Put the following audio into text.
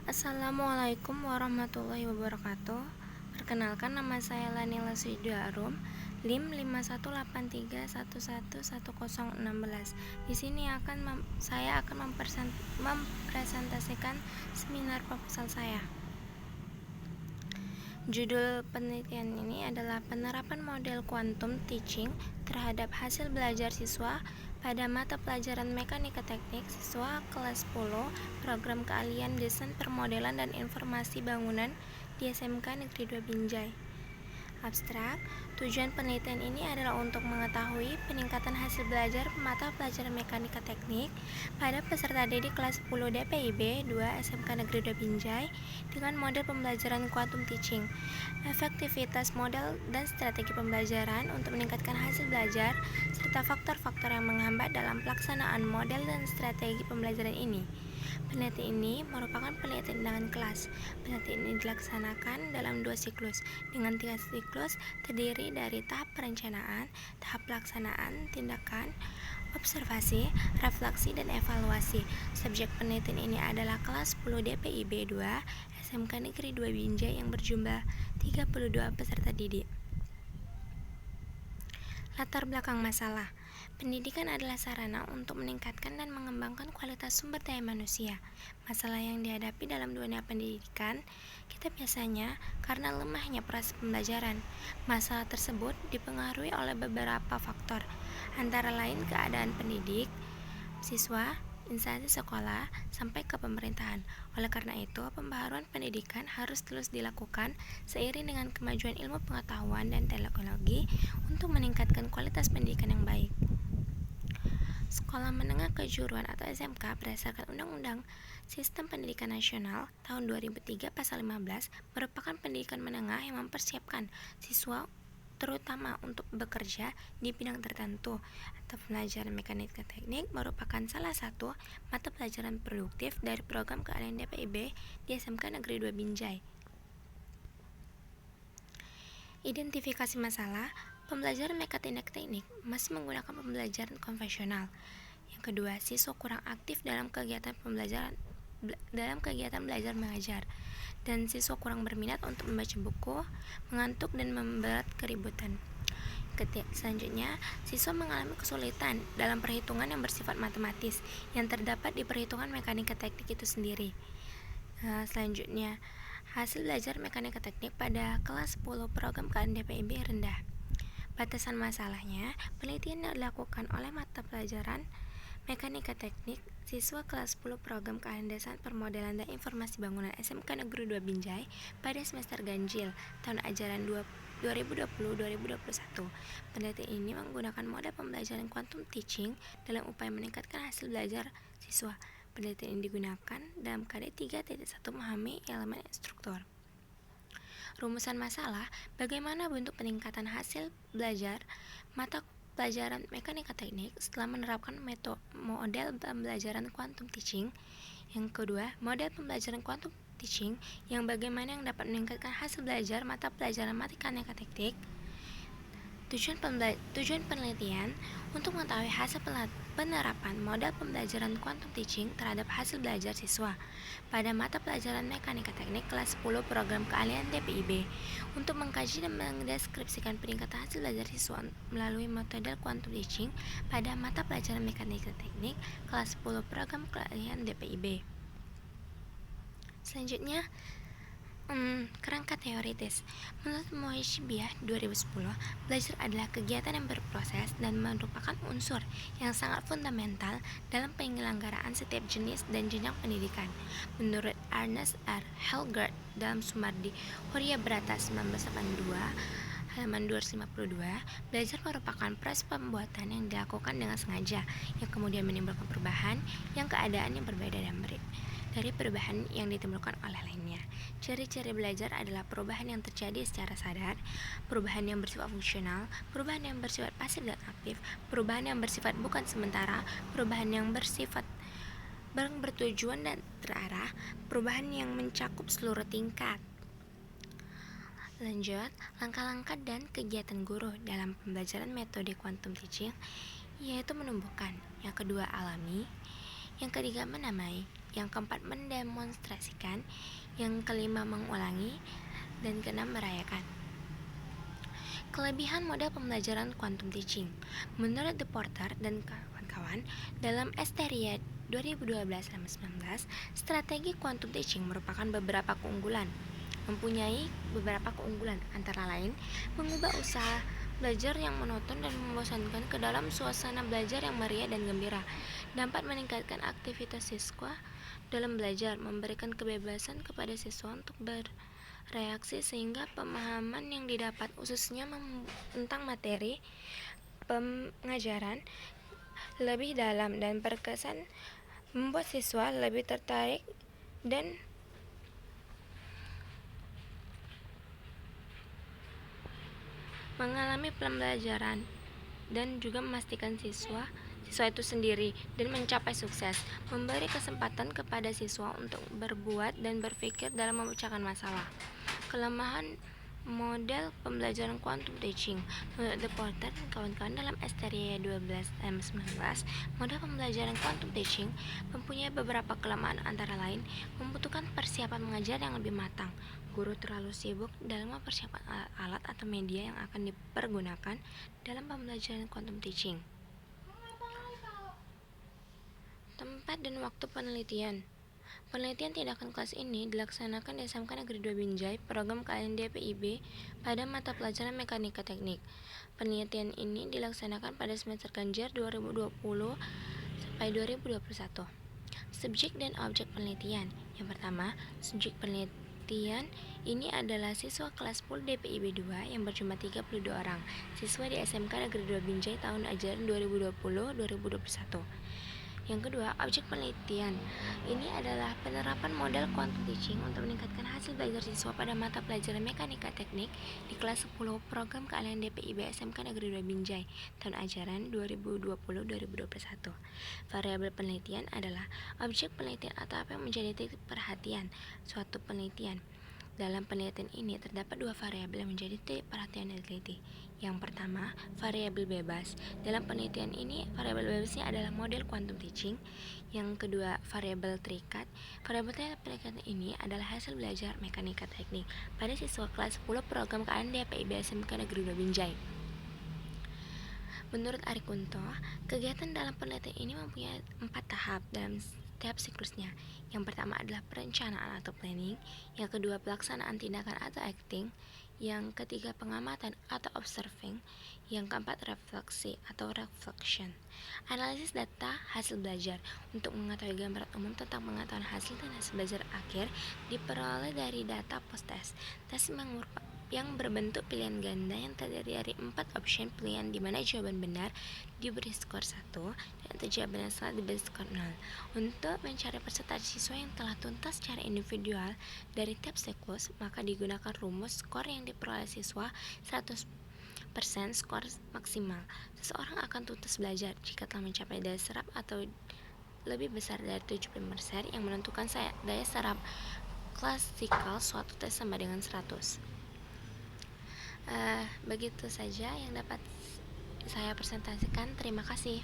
Assalamualaikum warahmatullahi wabarakatuh. Perkenalkan, nama saya Lanila Sidarum, LIM 5183111016. Di sini saya akan mempresentasikan seminar proposal saya. Judul penelitian ini adalah penerapan model quantum teaching terhadap hasil belajar siswa pada mata pelajaran mekanika teknik siswa kelas 10 program keahlian desain permodelan dan informasi bangunan di SMK Negeri 2 Binjai. Abstrak, tujuan penelitian ini adalah untuk mengetahui peningkatan hasil belajar mata pelajaran mekanika teknik pada peserta didik kelas 10 DPIB 2 SMK Negeri 2 Binjai dengan model pembelajaran quantum teaching, efektivitas model dan strategi pembelajaran untuk meningkatkan hasil belajar, serta faktor-faktor yang menghambat dalam pelaksanaan model dan strategi pembelajaran ini. Penelitian ini merupakan penelitian dengan kelas. Penelitian ini dilaksanakan dalam 2 siklus, dengan 3 siklus terdiri dari tahap perencanaan, tahap pelaksanaan, tindakan, observasi, refleksi, dan evaluasi. Subjek penelitian ini adalah kelas 10 DPIB 2 SMK Negeri 2 Binjai yang berjumlah 32 peserta didik. Latar belakang masalah. Pendidikan adalah sarana untuk meningkatkan dan mengembangkan kualitas sumber daya manusia. Masalah yang dihadapi dalam dunia pendidikan kita biasanya karena lemahnya proses pembelajaran. Masalah tersebut dipengaruhi oleh beberapa faktor, antara lain keadaan pendidik, siswa, instansi sekolah, sampai ke pemerintahan. Oleh karena itu, pembaharuan pendidikan harus terus dilakukan seiring dengan kemajuan ilmu pengetahuan dan teknologi untuk meningkatkan kualitas pendidikan yang baik. Sekolah Menengah Kejuruan atau SMK berdasarkan Undang-Undang Sistem Pendidikan Nasional tahun 2003 Pasal 15 merupakan pendidikan menengah yang mempersiapkan siswa terutama untuk bekerja di bidang tertentu, atau pelajaran mekanika teknik merupakan salah satu mata pelajaran produktif dari program keahlian DPIB di SMK Negeri 2 Binjai. Identifikasi masalah. Pembelajaran mekanika teknik masih menggunakan pembelajaran konvensional. Yang kedua, siswa kurang aktif dalam kegiatan belajar mengajar, dan siswa kurang berminat untuk membaca buku, mengantuk, dan membuat keributan. Selanjutnya, siswa mengalami kesulitan dalam perhitungan yang bersifat matematis yang terdapat di perhitungan mekanika teknik itu sendiri. Selanjutnya, hasil belajar mekanika teknik pada kelas 10 program keahlian DPIB rendah. Batasan masalahnya, penelitian yang dilakukan oleh mata pelajaran mekanika teknik siswa kelas 10 program keahlian desain permodelan dan informasi bangunan SMK Negeri 2 Binjai pada semester ganjil tahun ajaran 2020-2021. Penelitian ini menggunakan model pembelajaran quantum teaching dalam upaya meningkatkan hasil belajar siswa. Penelitian ini digunakan dalam KD 3.1 memahami elemen struktur. Rumusan masalah, bagaimana bentuk peningkatan hasil belajar mata pelajaran mekanika teknik setelah menerapkan model pembelajaran quantum teaching. Yang kedua, model pembelajaran quantum teaching yang bagaimana yang dapat meningkatkan hasil belajar mata pelajaran mekanika teknik. Tujuan penelitian untuk mengetahui hasil penerapan model pembelajaran quantum teaching terhadap hasil belajar siswa pada mata pelajaran mekanika teknik kelas 10 program keahlian DPIB, untuk mengkaji dan mendeskripsikan peningkatan hasil belajar siswa melalui metode quantum teaching pada mata pelajaran mekanika teknik kelas 10 program keahlian DPIB. Selanjutnya, kerangka teoritis. Menurut Moishibiah 2010, belajar adalah kegiatan yang berproses dan merupakan unsur yang sangat fundamental dalam penyelenggaraan setiap jenis dan jenjang pendidikan. Menurut Ernest R. Helgert dalam Sumardi Horia Brata 1982 halaman 252, belajar merupakan proses pembuatan yang dilakukan dengan sengaja, yang kemudian menimbulkan perubahan yang keadaannya berbeda dari perubahan yang ditimbulkan oleh lainnya. Ciri-ciri belajar adalah perubahan yang terjadi secara sadar, perubahan yang bersifat fungsional, perubahan yang bersifat pasif dan aktif, perubahan yang bersifat bukan sementara, perubahan yang bersifat bertujuan dan terarah, perubahan yang mencakup seluruh tingkat. Lanjut, langkah-langkah dan kegiatan guru dalam pembelajaran metode quantum teaching, yaitu menumbuhkan. Yang kedua, alami. Yang ketiga, menamai. Yang keempat, mendemonstrasikan. Yang kelima, mengulangi. Dan keenam, merayakan. Kelebihan model pembelajaran quantum teaching. Menurut The Porter dan kawan-kawan, dalam Asteria 2012-19, strategi quantum teaching merupakan mempunyai beberapa keunggulan, antara lain mengubah usaha belajar yang monoton dan membosankan ke dalam suasana belajar yang meriah dan gembira, dapat meningkatkan aktivitas siswa dalam belajar, memberikan kebebasan kepada siswa untuk bereaksi sehingga pemahaman yang didapat khususnya tentang materi pengajaran lebih dalam dan berkesan, membuat siswa lebih tertarik dan mengalami pembelajaran, dan juga memastikan siswa itu sendiri dan mencapai sukses, memberi kesempatan kepada siswa untuk berbuat dan berpikir dalam memecahkan masalah. Kelemahan model pembelajaran quantum teaching. Menurut The Porter dan kawan-kawan dalam Asteria 12-19, model pembelajaran quantum teaching mempunyai beberapa kelemahan, antara lain membutuhkan persiapan mengajar yang lebih matang. Guru terlalu sibuk dalam mempersiapkan alat atau media yang akan dipergunakan dalam pembelajaran quantum teaching. Tempat dan waktu penelitian. Penelitian tindakan kelas ini dilaksanakan di SMK Negeri 2 Binjai, program KLND PIB, pada mata pelajaran Mekanika Teknik. Penelitian ini dilaksanakan pada semester ganjil 2020 sampai 2021. Subjek dan objek penelitian. Yang pertama, subjek penelitian ini adalah siswa kelas 10 DPIB 2 yang berjumlah 32 orang, siswa di SMK Negeri 2 Binjai tahun ajaran 2020-2021. Yang kedua, objek penelitian. Ini adalah penerapan model quantum teaching untuk meningkatkan hasil belajar siswa pada mata pelajaran Mekanika Teknik di kelas 10 program keahlian DPIB SMK Negeri 2 Binjai tahun ajaran 2020-2021. Variabel penelitian adalah objek penelitian atau apa yang menjadi titik perhatian suatu penelitian. Dalam penelitian ini terdapat dua variabel yang menjadi titik perhatian peneliti. Yang pertama, variabel bebas. Dalam penelitian ini, variabel bebasnya adalah model quantum teaching. Yang kedua, variabel terikat. Variabel terikat ini adalah hasil belajar Mekanika Teknik pada siswa kelas 10 program KAN DPIB SMK Negeri 2 Binjai. Menurut Ari Kunto, kegiatan dalam penelitian ini mempunyai 4 tahap dalam setiap siklusnya. Yang pertama adalah perencanaan atau planning, yang kedua pelaksanaan tindakan atau acting, yang ketiga pengamatan atau observing, yang keempat refleksi atau reflection. Analisis data hasil belajar. Untuk mengetahui gambaran umum tentang pengetahuan hasil dan hasil belajar akhir diperoleh dari data post-test. Tes yang berbentuk pilihan ganda yang terdiri dari 4 option pilihan, di mana jawaban benar diberi skor 1 dan jawaban yang salah diberi skor 0. Untuk mencari persentase siswa yang telah tuntas secara individual dari tiap siklus, maka digunakan rumus skor yang diperoleh siswa 100% skor maksimal. Seseorang akan tuntas belajar jika telah mencapai daya serap atau lebih besar dari 75%, yang menentukan daya serap klasikal suatu tes sama dengan 100. Begitu saja yang dapat saya presentasikan. Terima kasih.